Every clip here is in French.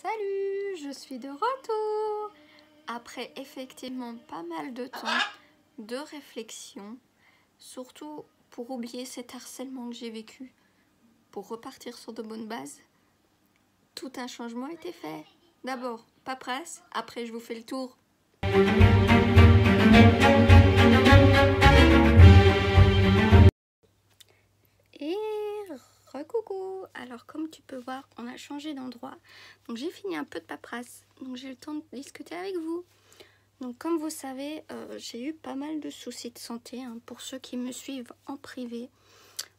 Salut, je suis de retour. Après effectivement pas mal de temps de réflexion, surtout pour oublier cet harcèlement que j'ai vécu, pour repartir sur de bonnes bases, tout un changement a été fait. D'abord, paperasse, après je vous fais le tour. Et recoucou. Alors comme tu peux voir, on a changé d'endroit. Donc j'ai fini un peu de paperasse. Donc j'ai eu le temps de discuter avec vous. Donc comme vous savez, j'ai eu pas mal de soucis de santé, hein, pour ceux qui me suivent en privé.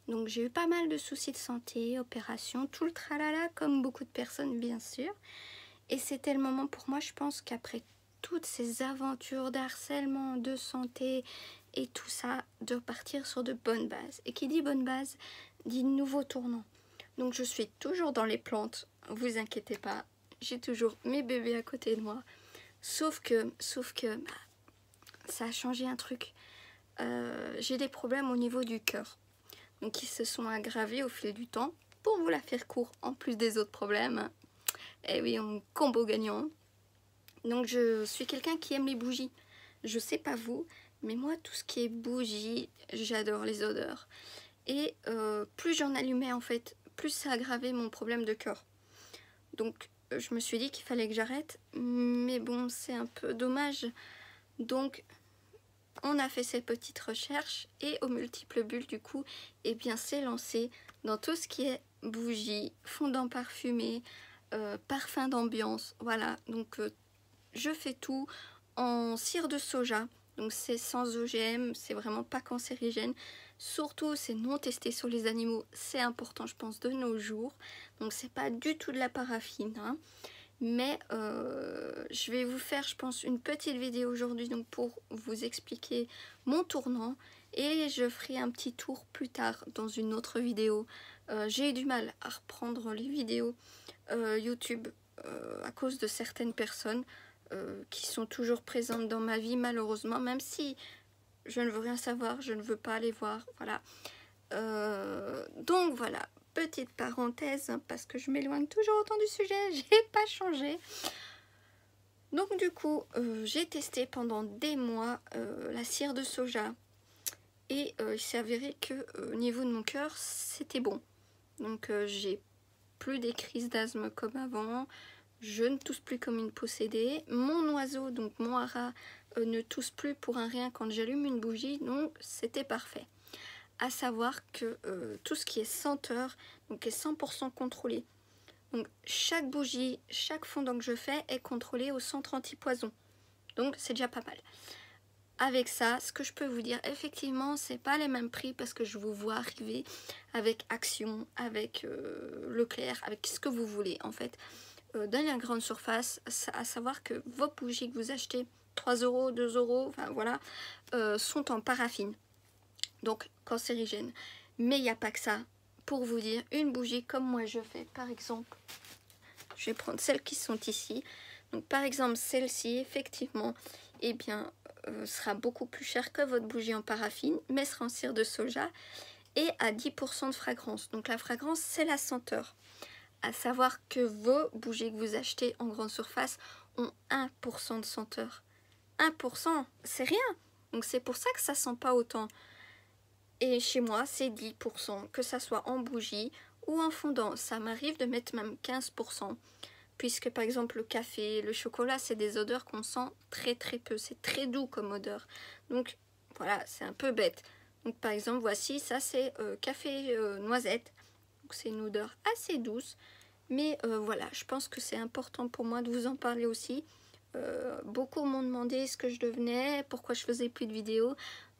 Donc j'ai eu pas mal de soucis de santé, opérations, tout le tralala, comme beaucoup de personnes bien sûr. Et c'était le moment pour moi, je pense qu'après toutes ces aventures d'harcèlement, de santé et tout ça, de repartir sur de bonnes bases. Et qui dit bonne base, dit nouveau tournant. Donc je suis toujours dans les plantes, vous inquiétez pas, j'ai toujours mes bébés à côté de moi. Sauf que ça a changé un truc. J'ai des problèmes au niveau du cœur. Donc qui se sont aggravés au fil du temps. Pour vous la faire court, en plus des autres problèmes. Et oui, on combo gagnant. Donc je suis quelqu'un qui aime les bougies. Je sais pas vous, mais moi tout ce qui est bougies, j'adore les odeurs. Et plus j'en allumais en fait, plus ça aggravait mon problème de cœur. Donc je me suis dit qu'il fallait que j'arrête, mais bon, c'est un peu dommage. Donc on a fait cette petite recherche et aux multiples bulles du coup, eh bien c'est lancé dans tout ce qui est bougies, fondant parfumé, parfum d'ambiance, voilà. Donc je fais tout en cire de soja, donc c'est sans OGM, c'est vraiment pas cancérigène. Surtout c'est non testé sur les animaux, c'est important je pense de nos jours. Donc c'est pas du tout de la paraffine, hein. Mais je vais vous faire je pense une petite vidéo aujourd'hui donc pour vous expliquer mon tournant. Et je ferai un petit tour plus tard dans une autre vidéo. J'ai eu du mal à reprendre les vidéos YouTube à cause de certaines personnes qui sont toujours présentes dans ma vie malheureusement, même si je ne veux rien savoir, je ne veux pas les voir, voilà. Donc voilà, petite parenthèse, hein, parce que je m'éloigne toujours autant du sujet, j'ai pas changé. Donc du coup, j'ai testé pendant des mois la cire de soja. Et il s'est avéré que au niveau de mon cœur, c'était bon. Donc j'ai plus des crises d'asthme comme avant. Je ne tousse plus comme une possédée. Mon oiseau, donc mon hara, ne tousse plus pour un rien quand j'allume une bougie. Donc c'était parfait. À savoir que tout ce qui est senteur donc est 100% contrôlé. Donc chaque bougie, chaque fondant que je fais est contrôlé au centre anti-poison. Donc c'est déjà pas mal. Avec ça, ce que je peux vous dire, effectivement, c'est pas les mêmes prix parce que je vous vois arriver avec Action, avec Leclerc, avec ce que vous voulez en fait. Dans la grande surface, à savoir que vos bougies que vous achetez, 3 €, 2 €, enfin voilà, sont en paraffine. Donc cancérigène. Mais il n'y a pas que ça. Pour vous dire, une bougie comme moi je fais, par exemple, je vais prendre celles qui sont ici. Donc par exemple celle-ci, effectivement, eh bien, sera beaucoup plus chère que votre bougie en paraffine, mais sera en cire de soja et à 10% de fragrance. Donc la fragrance, c'est la senteur. À savoir que vos bougies que vous achetez en grande surface ont 1% de senteur. 1%, c'est rien. Donc c'est pour ça que ça sent pas autant. Et chez moi, c'est 10%, que ça soit en bougie ou en fondant. Ça m'arrive de mettre même 15%. Puisque par exemple le café, le chocolat, c'est des odeurs qu'on sent très très peu. C'est très doux comme odeur. Donc voilà, c'est un peu bête. Donc par exemple, voici, ça c'est café noisette. Donc c'est une odeur assez douce. Mais voilà, je pense que c'est important pour moi de vous en parler aussi. Beaucoup m'ont demandé ce que je devenais, pourquoi je faisais plus de vidéos.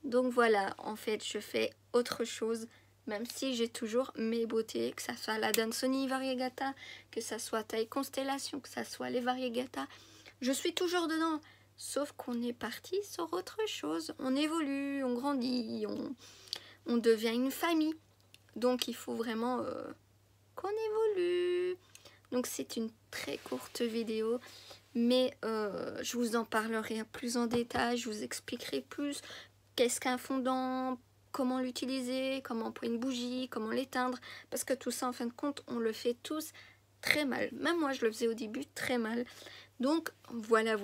Donc voilà, en fait, je fais autre chose. Même si j'ai toujours mes beautés, que ça soit la Dansoni Variegata, que ça soit taille constellation, que ça soit les Variegata, je suis toujours dedans. Sauf qu'on est parti sur autre chose. On évolue, on grandit, on devient une famille. Donc il faut vraiment qu'on évolue. Donc c'est une très courte vidéo. Mais je vous en parlerai plus en détail, je vous expliquerai plus qu'est-ce qu'un fondant, comment l'utiliser, comment prendre une bougie, comment l'éteindre. Parce que tout ça, en fin de compte, on le fait tous très mal. Même moi je le faisais au début très mal. Donc voilà.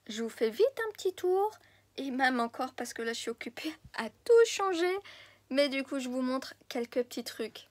Je vous fais vite un petit tour. Et même encore parce que là je suis occupée à tout changer. Mais du coup je vous montre quelques petits trucs.